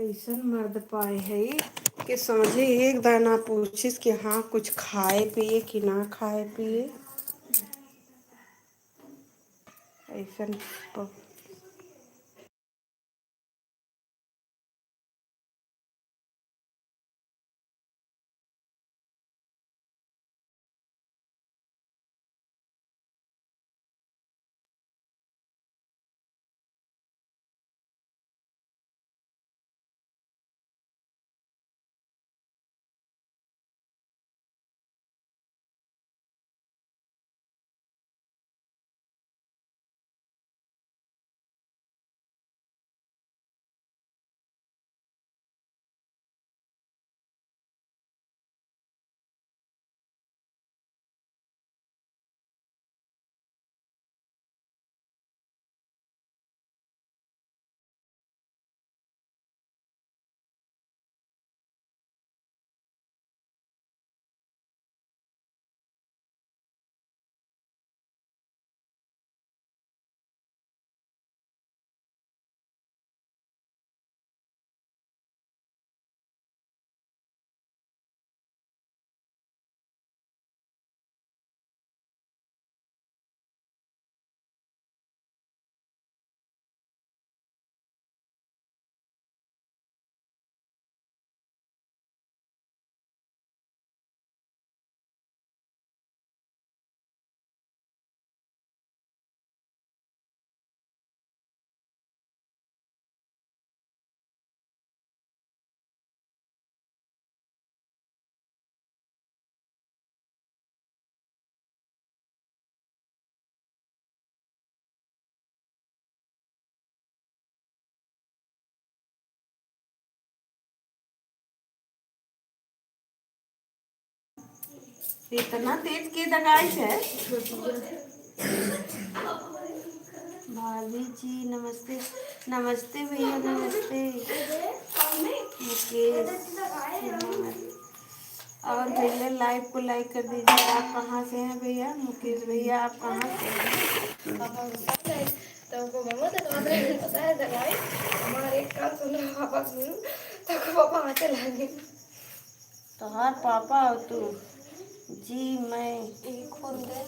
ऐसन मर्द पाए है कि समझे एक दाना पूछिस कि हाँ कुछ खाए पिए कि ना खाए पिए। ऐसन इतना तेज के दगाई है। भाभी जी नमस्ते। नमस्ते भैया नमस्ते। मुकेश और भैया लाइव को लाइक कर दीजिए। आप कहाँ से हैं भैया? मुकेश भैया आप कहाँ से हैं? तुमको मम्मा तो तुम्हारे पता है दगाई हमारे एक कान सुन रहा पापा सुन तो पापा आते लगे तो हर पापा हो तू जी। मैं खोल दे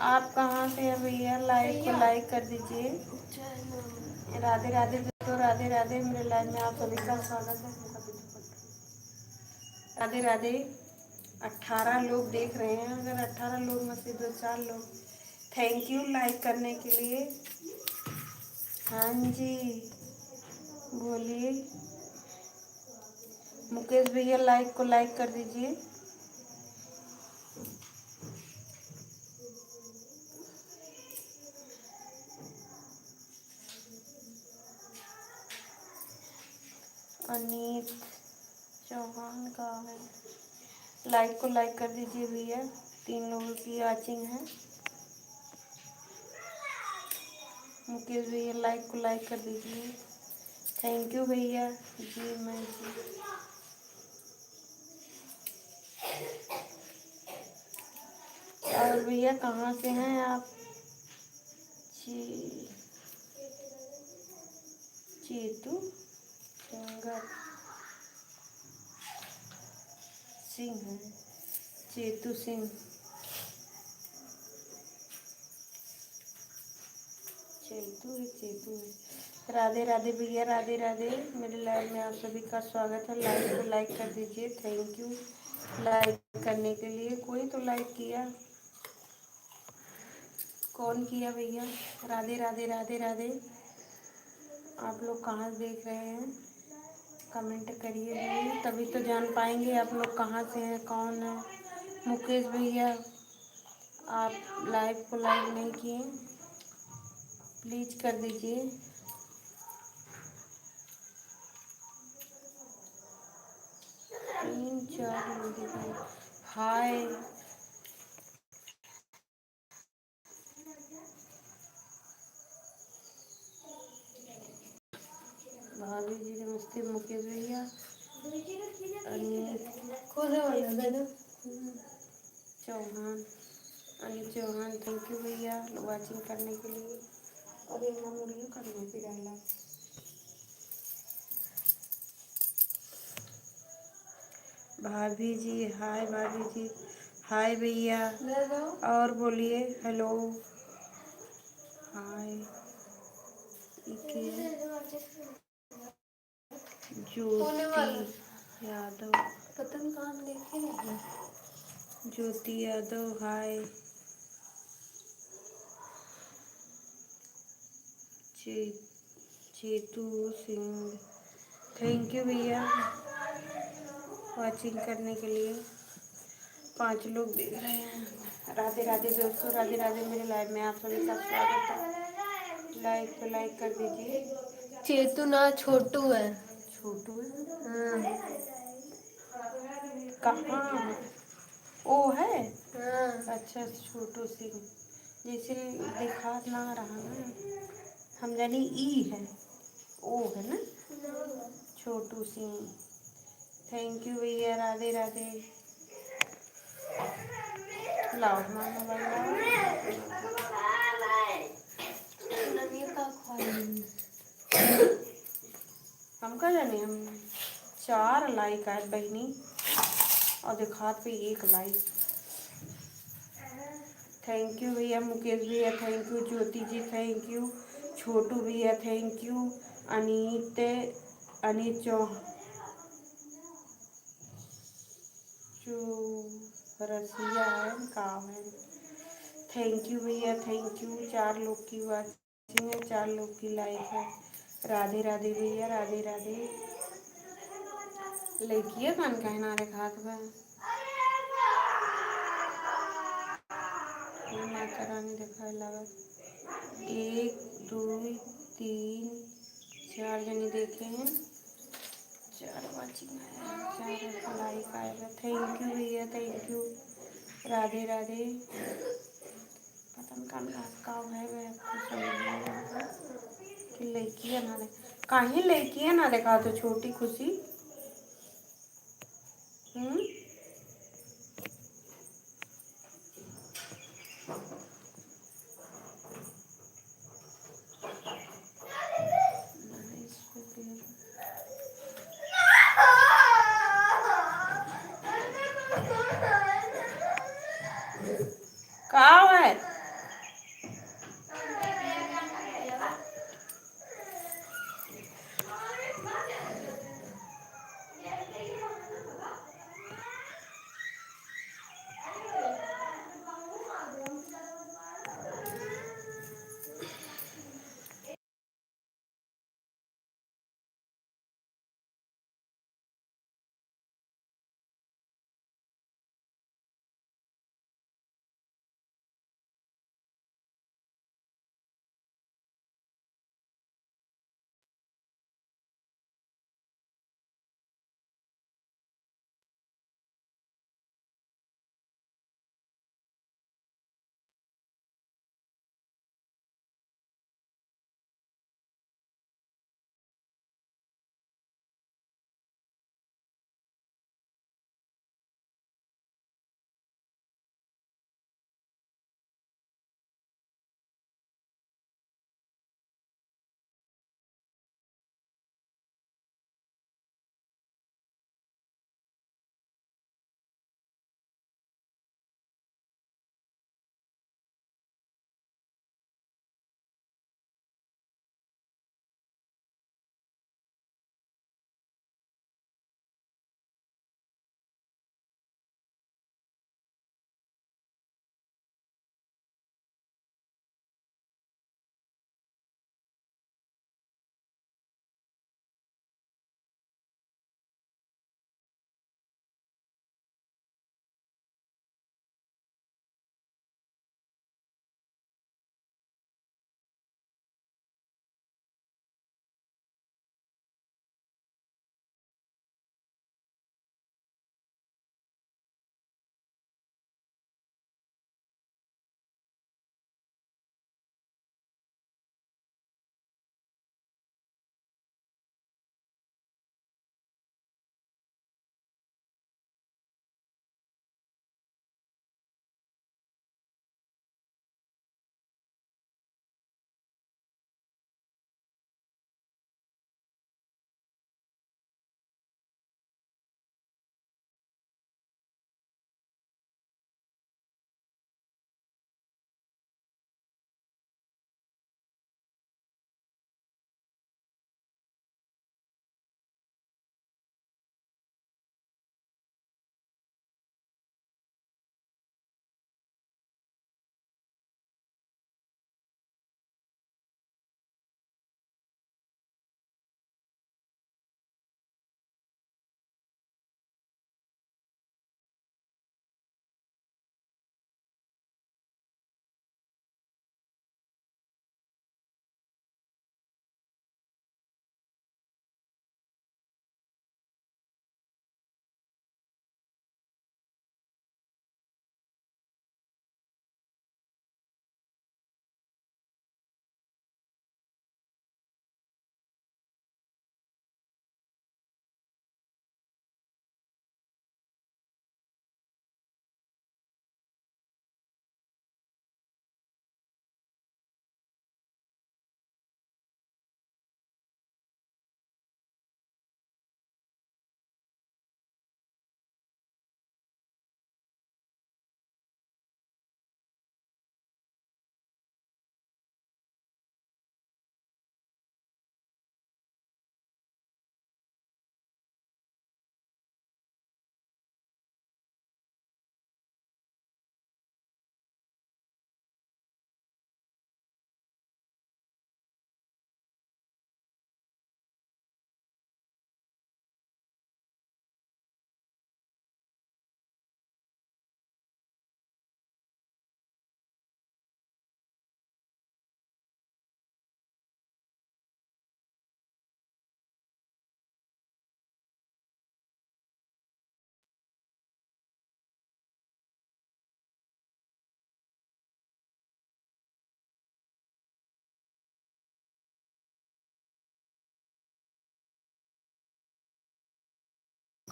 आप कहाँ से हैं भैया? लाइव को लाइक कर दीजिए। राधे राधे तो राधे राधे। मेरे लाइव में आप सभी का स्वागत है। राधे राधे। 18 लोग देख रहे हैं। अगर 18 लोग में से 2-4 लोग थैंक यू लाइक करने के लिए। हाँ जी बोलिए। मुकेश भैया लाइक को लाइक कर दीजिए। अनीत चौहान का है। लाइक को लाइक कर दीजिए भैया। 3 लोगों की वॉचिंग है। मुकेश भैया लाइक को लाइक कर दीजिए। थैंक यू भैया जी। मैं जी और भैया कहाँ से हैं आप? जी चेतू सिंह है। चेतू सिंह। चेतू है। राधे राधे भैया राधे राधे। मेरे लाइव में आप सभी का स्वागत है। लाइक को लाइक कर दीजिए। थैंक यू लाइक करने के लिए। कोई तो लाइक किया। कौन किया भैया? राधे राधे राधे राधे। आप लोग कहाँ देख रहे हैं? कमेंट करिए भैया तभी तो जान पाएंगे आप लोग कहाँ से हैं कौन है। मुकेश भैया आप लाइव को लाइक नहीं किए, प्लीज कर दीजिए। तीन चार लोग दिखाई। हाय भाभी जी नमस्ते। मुकेश भैया अनिल चौहान अनिल चौहान थैंक यू भैया वाचिंग करने के लिए। अरे हम वीडियो करने पे डाला। भाभी जी हाय, भाभी जी हाय भैया। ले लो। और बोलिए हेलो हाय। ले लो, अच्छे से। होने वाला। ज्योति यादव, पता नहीं कहाँ लेके गए। ज्योति यादव हाय। चे चेतू सिंह थैंक यू भैया वॉचिंग करने के लिए। 5 लोग देख रहे हैं। राधे राधे दोस्तों, राधे राधे। मेरे लाइव में आप सभी का स्वागत है। लाइक पे लाइक कर दीजिए। चेतु ना छोटू है। छोटू है हाँ। कहाँ? ओ है। हाँ। अच्छा छोटू सिंह जैसे दिखा ना रहा ना, हम जानी ई है, ओ है ना छोटू सिंह। थैंक यू भैया राधे राधे। लाओ हमारा मोबाइल लाओ। हम का जाने, हम 4 लाइक आए बहनी और दिखात पे 1 लाइक। थैंक यू भैया मुकेश भैया, thank you Jyoti ji, thank you Chhotu भैया, थैंक यू अनीत अनित रसिया है काम है। थैंक यू भैया थैंक यू। 4 लोग की वॉचिंग है, 4 लोग की लाइक है। राधे राधे भैया राधे राधे। लड़किया कान कहना रे खात में माता रानी दिखाए लगा। 1 2 3 4 जने देखे हैं, 4 वॉचिंग आया, 4 लाइक आएगा। थैंक यू भैया थैंक यू राधे राधे। पता नहीं कान का है वह समझ नहीं आता कि लड़कियाँ ना दे काहे लड़कियाँ ना देखा तो छोटी खुशी। कहाँ है?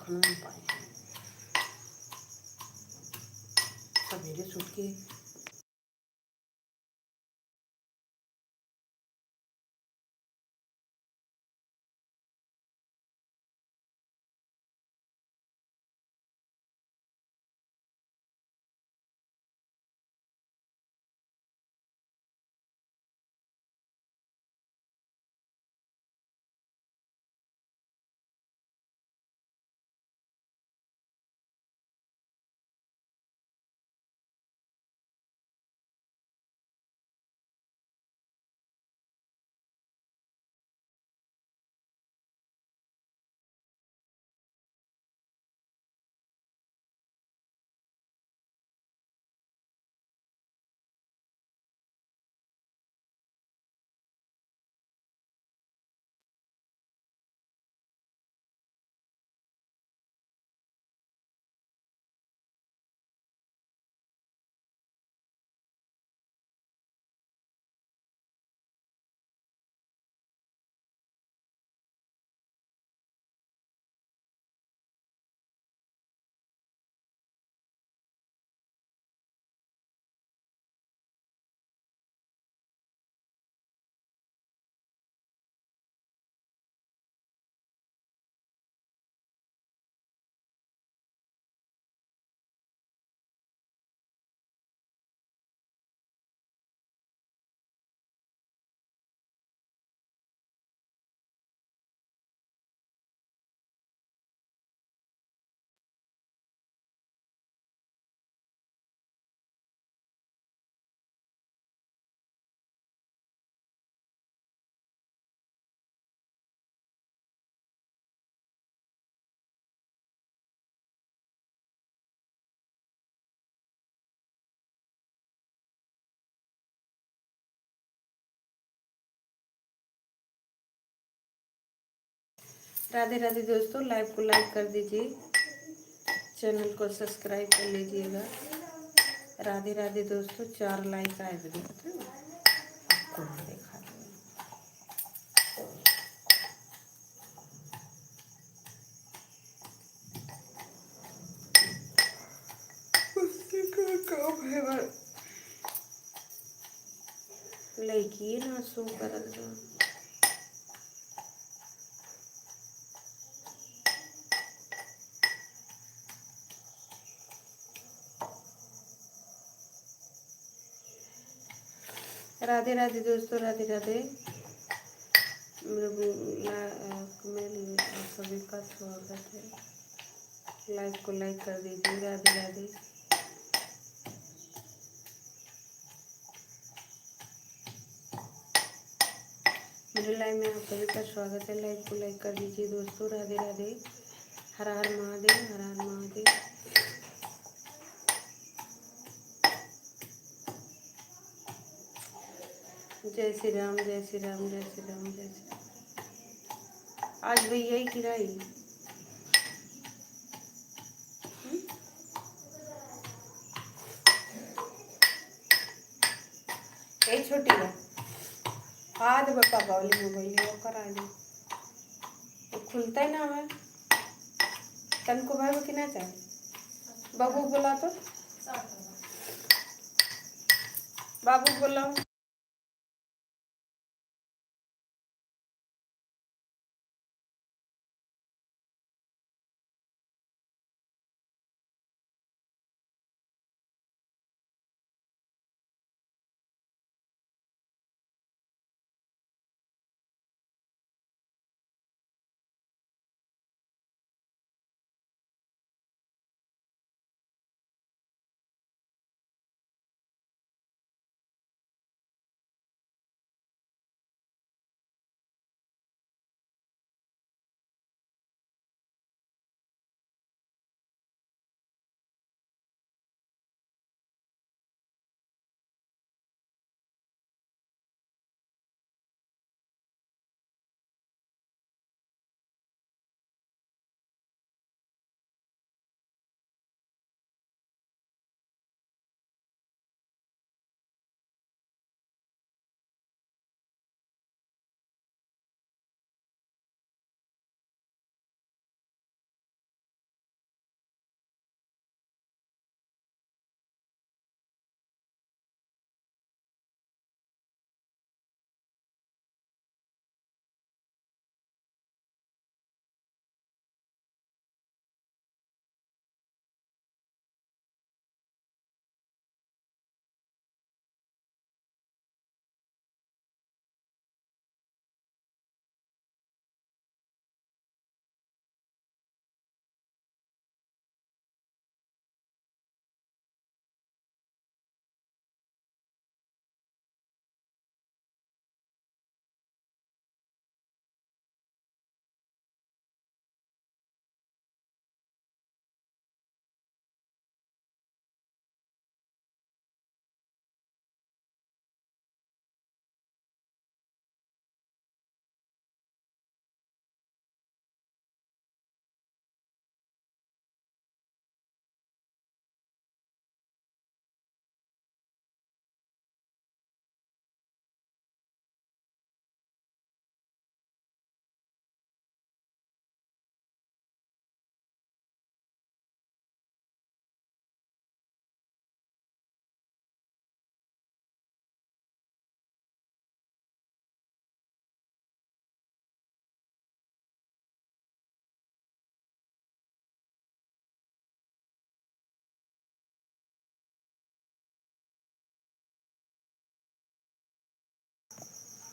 खन पाए सवेरे सुट के। राधे राधे दोस्तों, लाइव को लाइक कर दीजिए, चैनल को सब्सक्राइब कर लीजिएगा। राधे राधे दोस्तों, 4 लाइक आए थे आपको नहीं देखा काम है लड़की ना सो कर राधे राधे दोस्तों, राधे राधे। मेरे सभी का स्वागत है। लाइक को लाइक कर दीजिए। राधे राधे। मेरे लाइव में आप सभी का स्वागत है। लाइक को लाइक कर दीजिए दोस्तों। राधे राधे। हर हर महादेव, हर हर महादेव। जय श्री राम, जय श्री राम, जय श्री राम, जय श्री राम। आज भैया ही गिराई ए छोटी है हाथ बप्पा बावली मोबाइल वो करा ली तो खुलता ही ना है। तन को भाई वो किना चाहे बाबू बोला तो बाबू बोला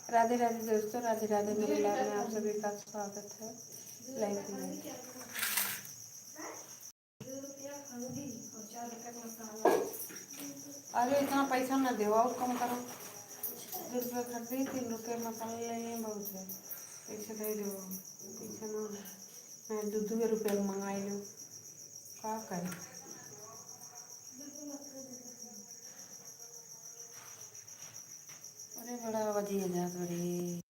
राधे राधे दोस्तों, राधे राधे। मेरे लाइव में आप सभी का स्वागत है। लाइव में अरे इतना पैसा ना दे, और कम करो। 2 रुपये खरीदी, 3 रुपये मसाला ले लें, बहुत है। पैसे दे दो, पैसे ना मैं 2 रुपये मंगाई लो, क्या करें। अरे बड़ा वजी है जात बड़ी।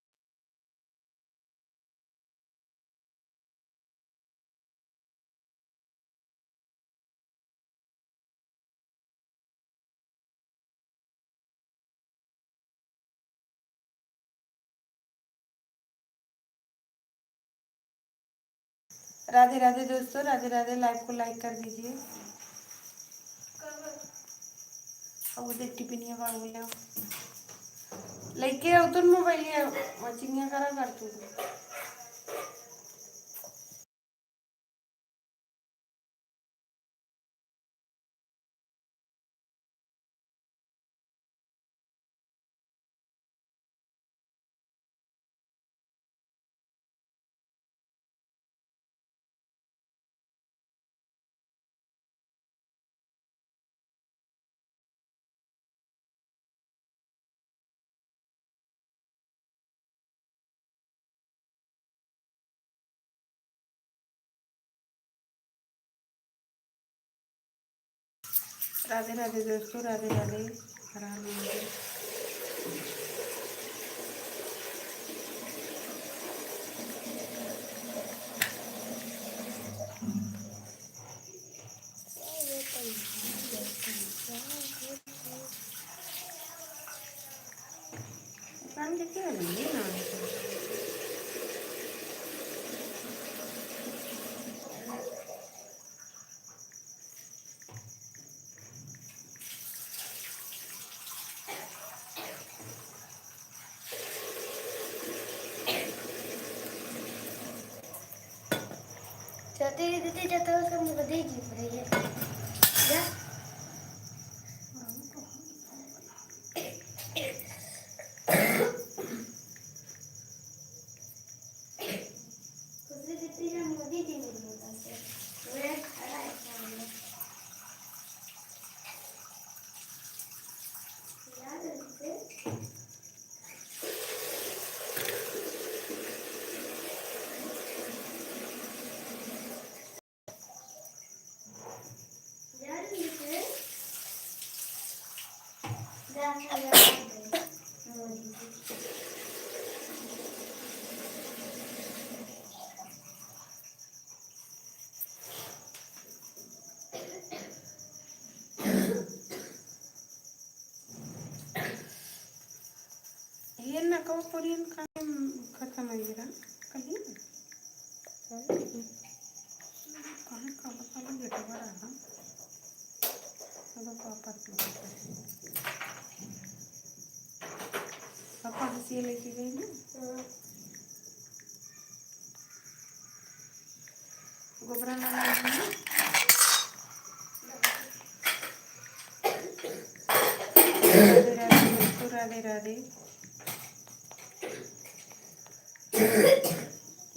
राधे राधे दोस्तों, राधे राधे। लाइव को लाइक कर दीजिए। अब देख टिफिनिया बाग बोला लेके आओ तुम मोबाइल चिंगिया करा कर तू। राधे राधे दोस्तों, राधे राधे। हरा महादेव। दुकान कितनी बनी है ना? जाते देते जाते उसका मुझे देगी पड़ेगी क्या उसने देते जा मुझे दी मेरी होता है वो खड़ा है सामने याद है उसे याद है उसे जाता जाता ये ना कहो कोरियन काम खत्म है गिरा कहीं कहाँ का बता लो बेटा बड़ा है तो पापा पापा हंसी लेके गई ना गोबरा लगा राधे राधे दोस्तों, राधे राधे।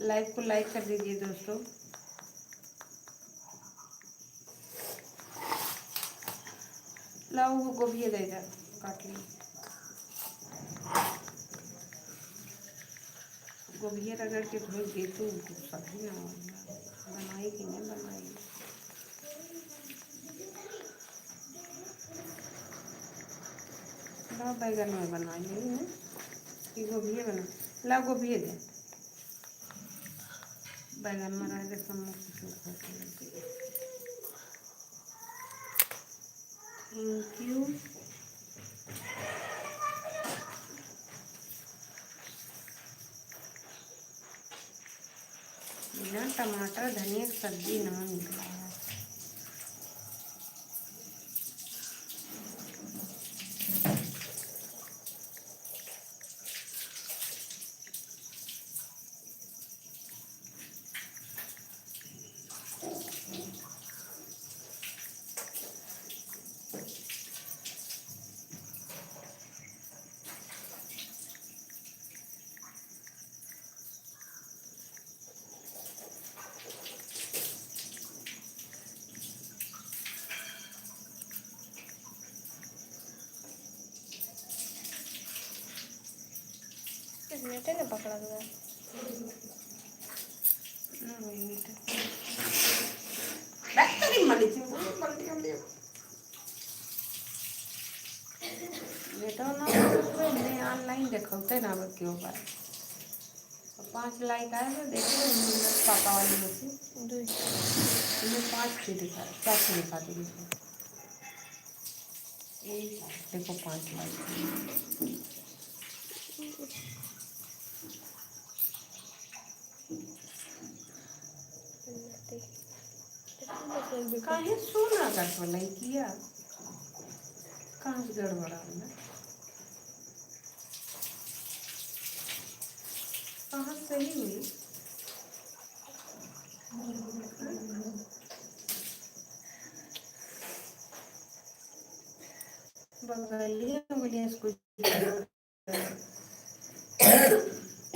लाइव को लाइक कर दीजिए दोस्तों। लाओ वो गोभी दे जा काट ली गोभी रगड़ के धो दे तो सब्जी ना बनाई कि नहीं बनाई। लाओ बैगन में बना ली है कि गोभी बना। लाओ गोभी दे बैगन में रह दे थैंक यू। बिना टमाटर धनिया की सब्जी ना निकला है। नेटे ने पकड़ा हुआ है। ना वही मीठा बैटरी मली थी वो बल्टी बल्टी नेटो ना मैं ऑनलाइन देखते ना अब क्यों बार 5 लाइक आए तो देखो पापा वाली मशीन इन्हें 5 की दिखा 4 की दिखाती है देखो 5 लाइक काहे सोना कर तो नहीं किया कहाँ से गड़बड़ा है कहाँ सही हुई बंगाली बोलिए इसको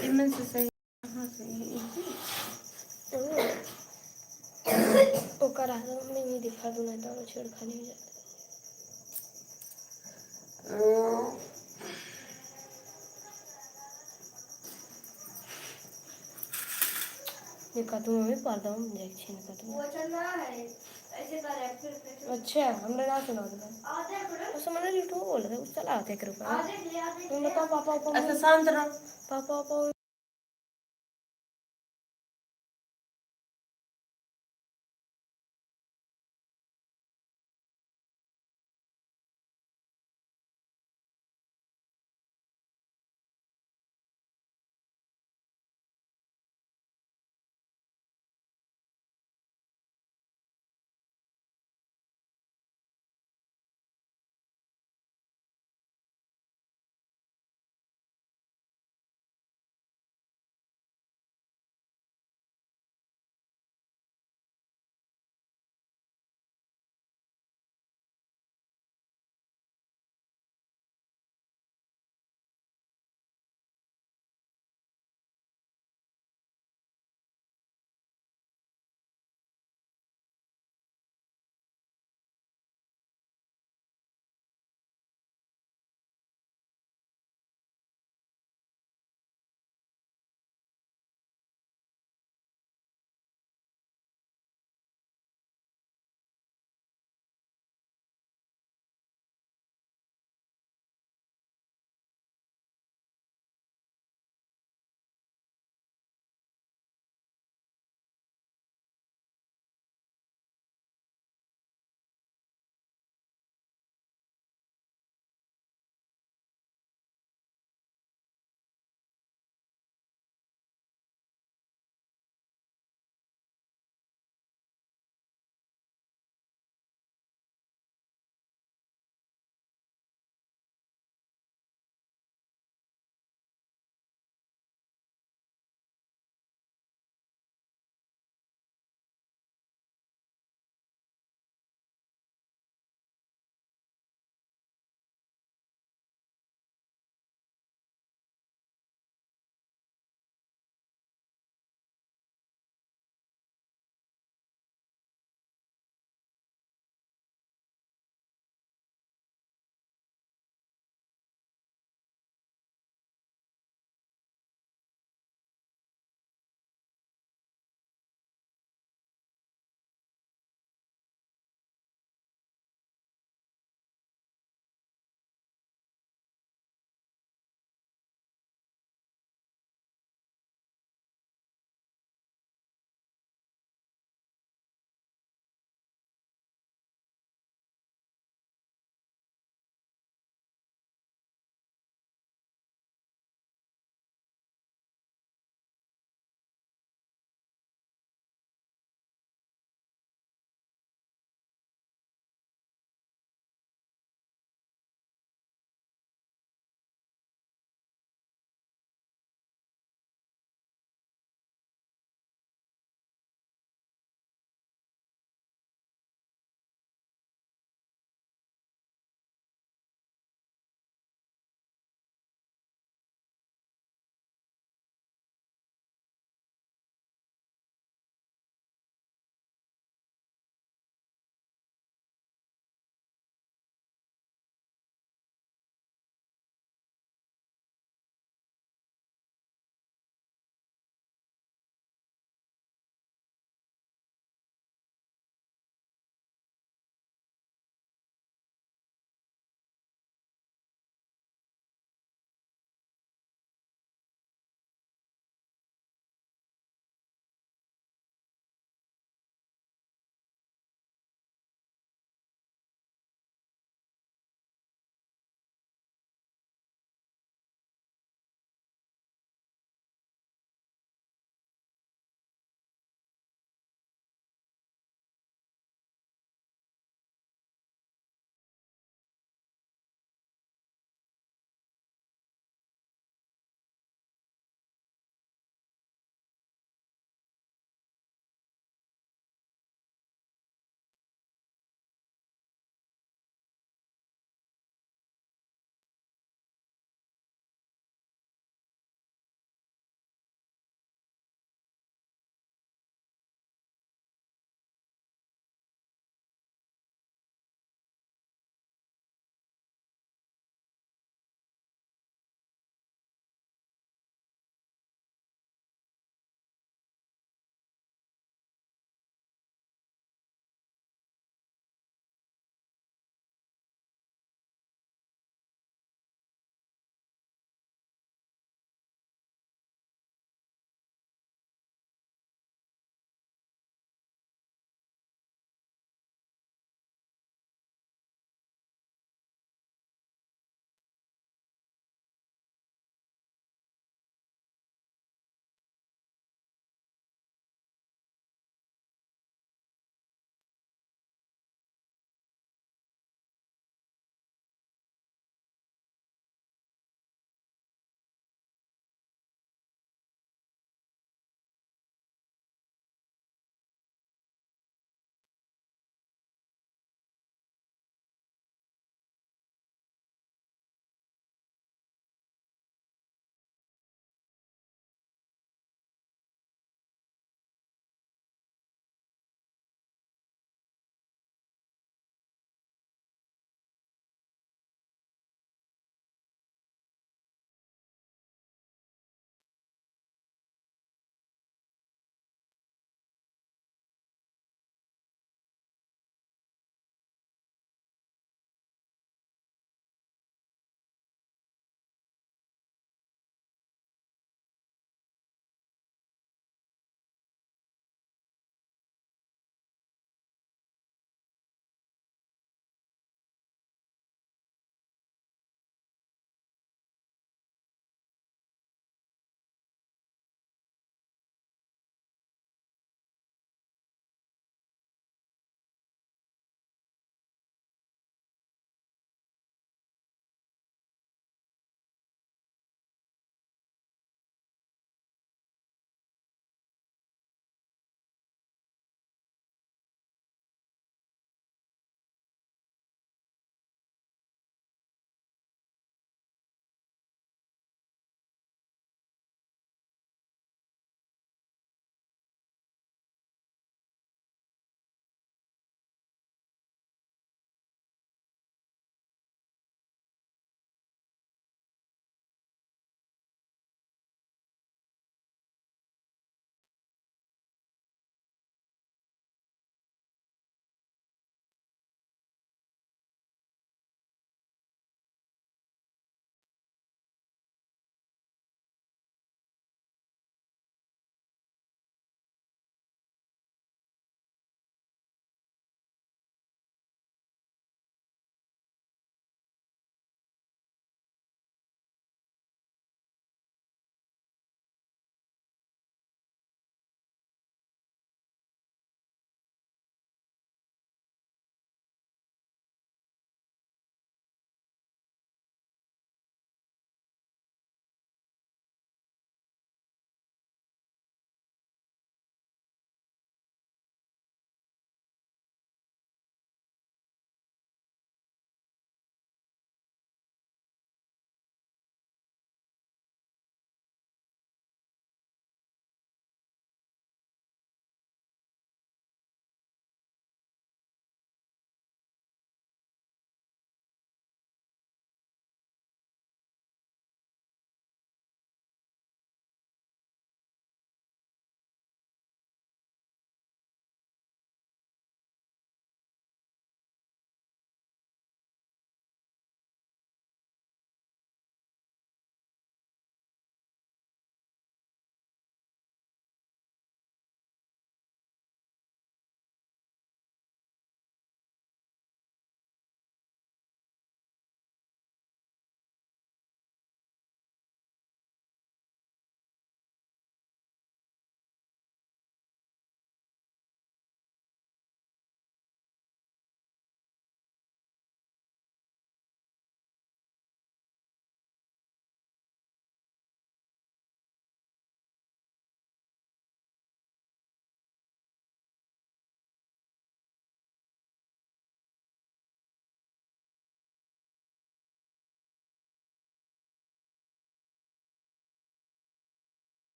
इनमें से सही कहाँ सही है वो करा दो मैं नहीं दिखा दूँ नहीं तो छेड़खानी हो जाती ये कदू में पर्दा में देख छीन कदू वो चल रहा है ऐसे कर रहा है फिर अच्छा हमने ना सुना था आधे करो उस मैंने यूट्यूब बोल रहा उस चला आते करो आधे तुम बता पापा अच्छा शांत रहो पापा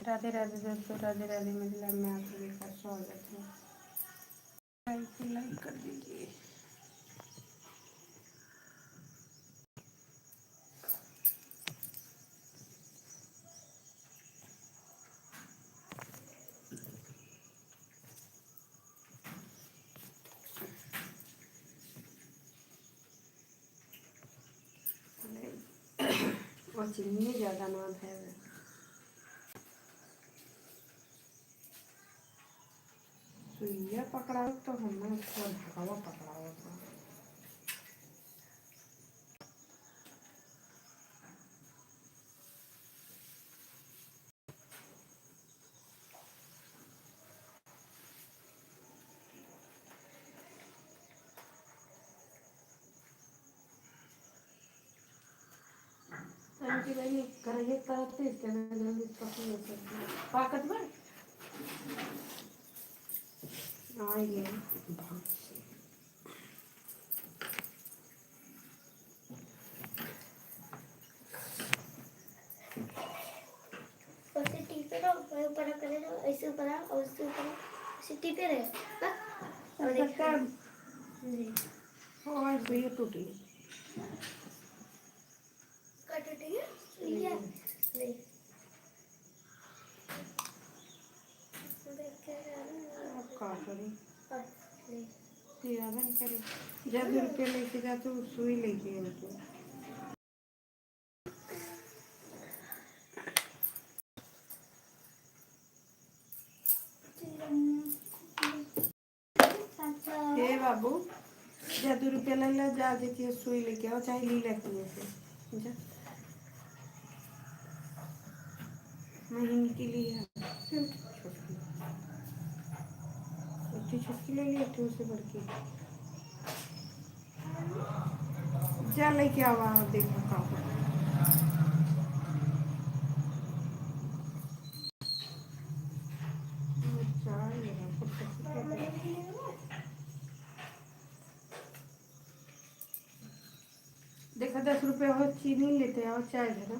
राधे राधे दोस्तों, राधे राधे। मेरे लाइव में आप सभी का स्वागत है। लाइक को लाइक कर दीजिए। और चीनी ज़्यादा ना है। सुइया पकड़ा तो हमने उसको धागा पकड़ा हुआ था। आंटी भाई करेंगे करते इसके अंदर जल्दी पकड़ ले सकते हैं। पाकत में आइए ऐसे टीपे ना ऊपर करे ना, ऐसे ऊपर और उससे ऊपर ऐसे टीपे रहे और देखा जी और सुइया टूटी कट टूटी है सुइया नहीं देख के अब का करें नहीं तेरा बन करे। जब रुपये लेके जा तो सुई लेके उनको हे बाबू जा 2 रुपया ले ले जा देखिए सुई लेके आओ चाहे ली लेती से जा महीने के लिए है छोटी इतनी छुटकी ले ली थी उससे बढ़ के जा लेके आवा देखो का देखा 10 रुपये हो चीनी लेते आओ चाय है ना।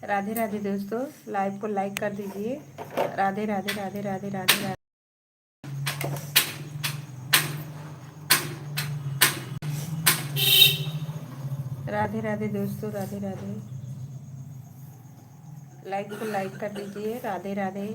राधे राधे दोस्तों, लाइव को लाइक कर दीजिए। राधे राधे राधे राधे राधे राधे। राधे राधे दोस्तों, राधे राधे। लाइव को लाइक कर दीजिए। राधे राधे।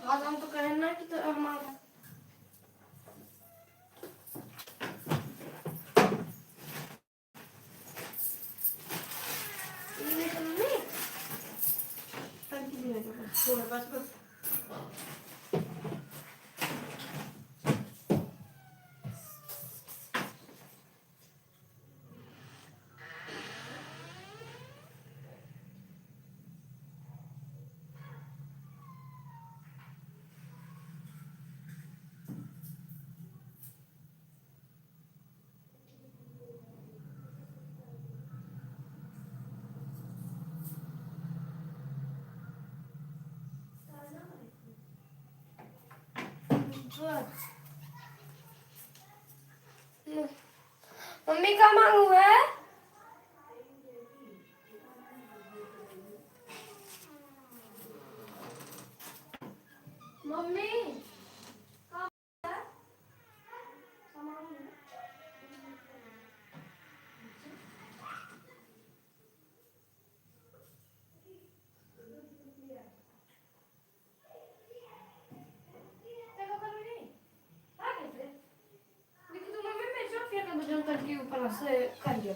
आज हम तो कहें ना कि तो हमारा बस बस मम्मी का मांगू है मम्मी करके ऊपर से कर दिया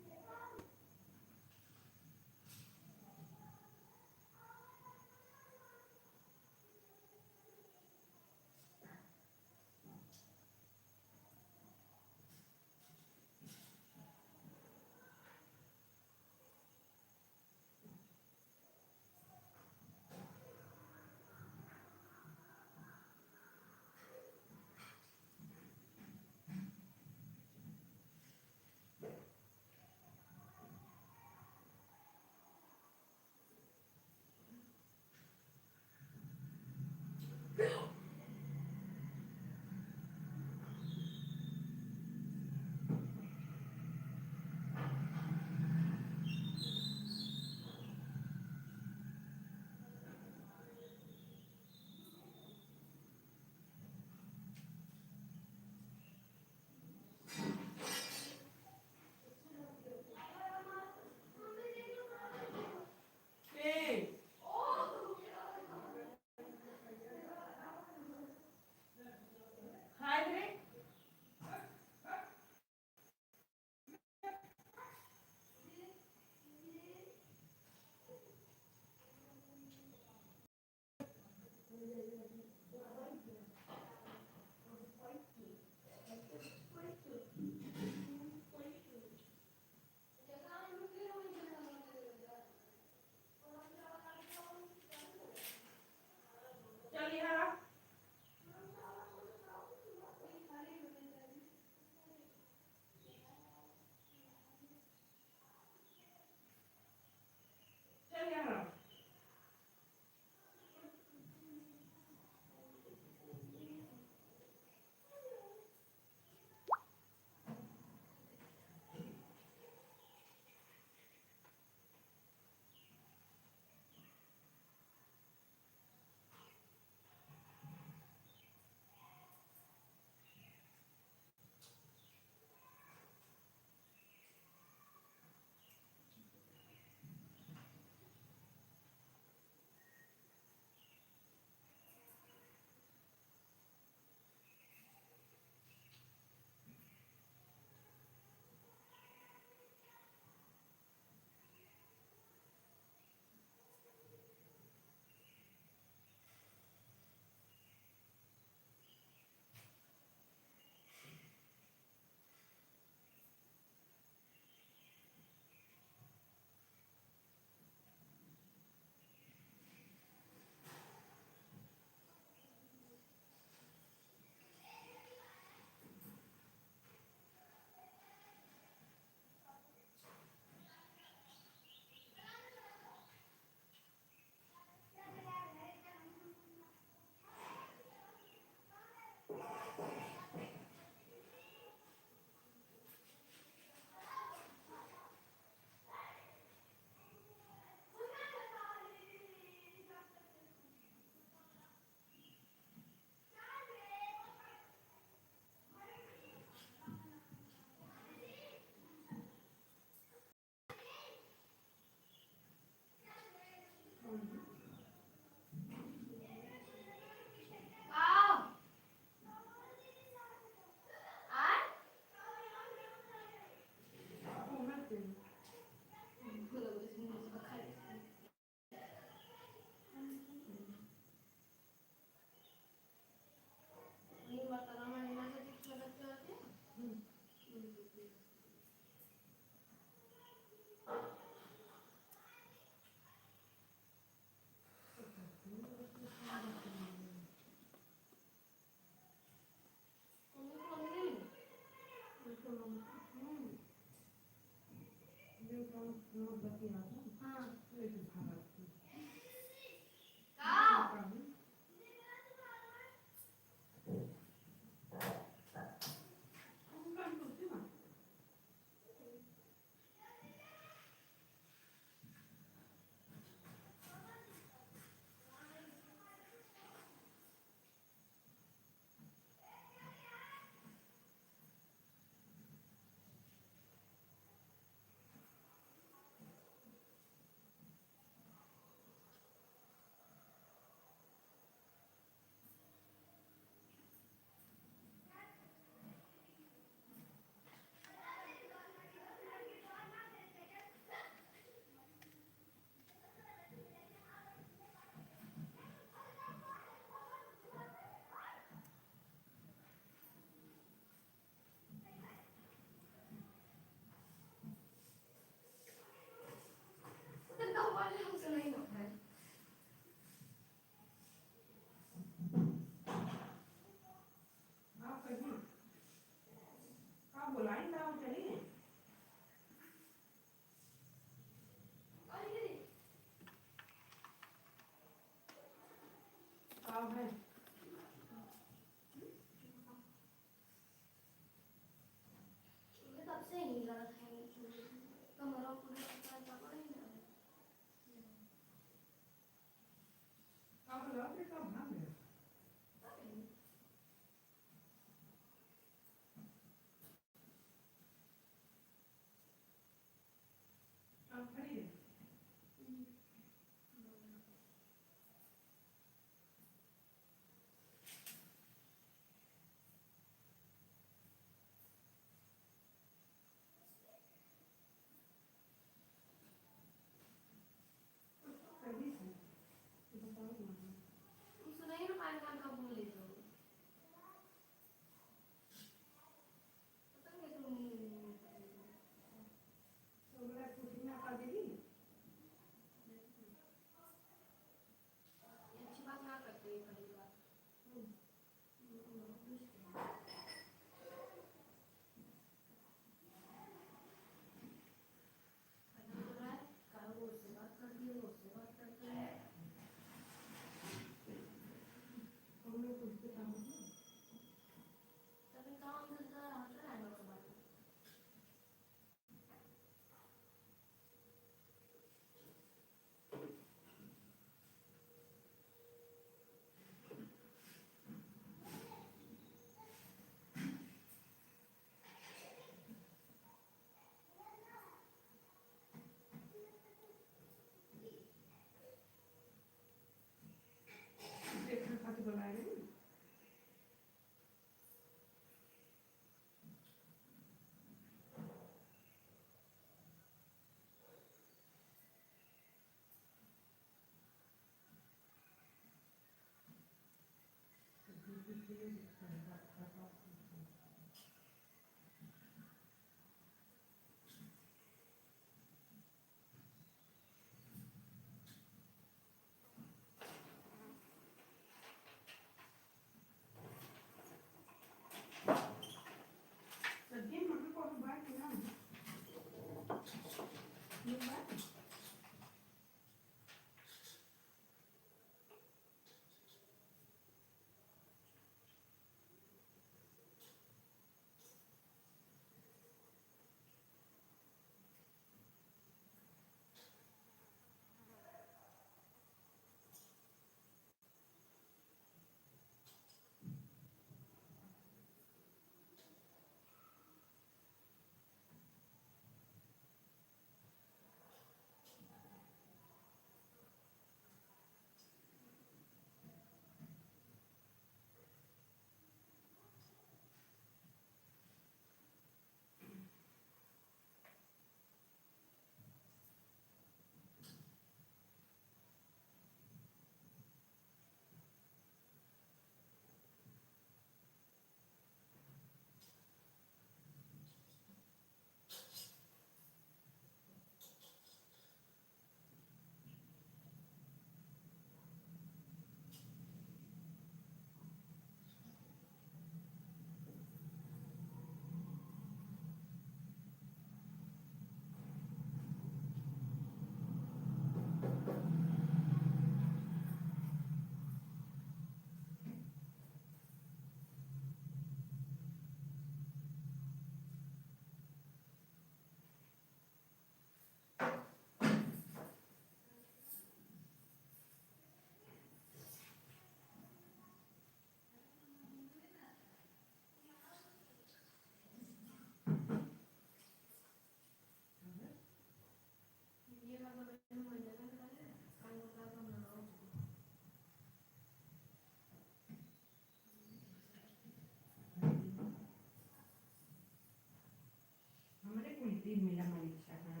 उल्टी मिला मनीषा हाँ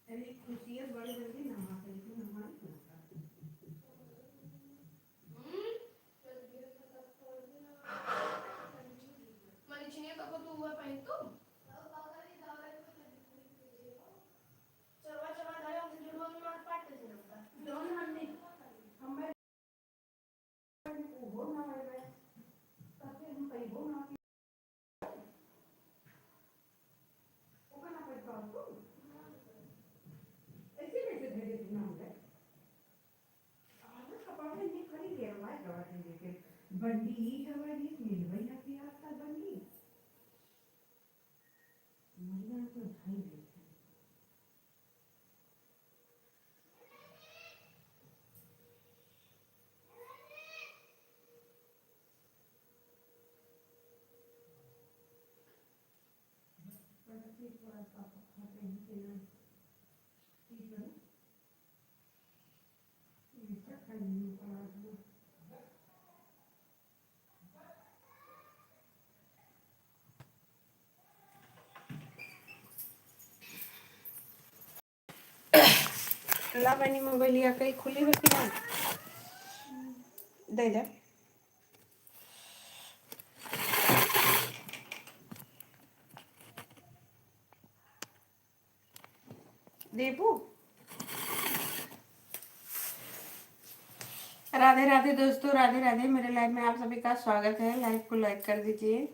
अरे खुशी है बड़ी जल्दी नहा के नहा मनीषा का तो हुआ पहन तो चलवा चलवा धारे हमसे जुड़वा में मार पाट कैसे लगता दोन हमने हमें वो ना है ताकि हम कहीं वो ना वो करना पड़ता है तो ऐसे कैसे धीरे ना हो गए आज कपड़ा में ये खरी गया भाई दवा देके बंडी ही हमारी मिल गई ना कि आपका बंडी मरिया तो भाई देखते पर फिर थोड़ा सा खाते हैं कि ना ठीक है ये क्या खाएंगे पड़ा है ला बनी मोबाइलिया कहीं खुली हुई कि नहीं दे दे देबू राधे राधे दोस्तों राधे राधे मेरे लाइव में आप सभी का स्वागत है लाइव को लाइक कर दीजिए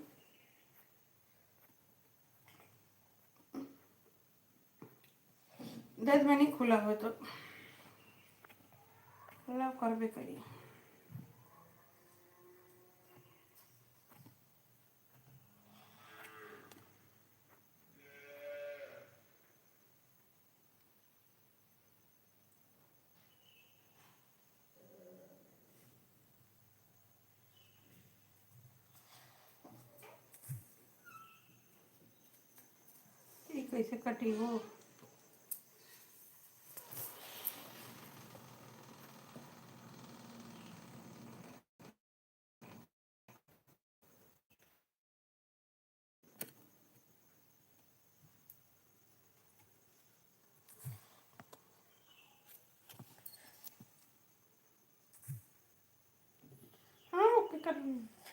दस महीने खुला हो तो खुला कर भी करिए ये कैसे कटी हो हाँ ओके कर लूँगी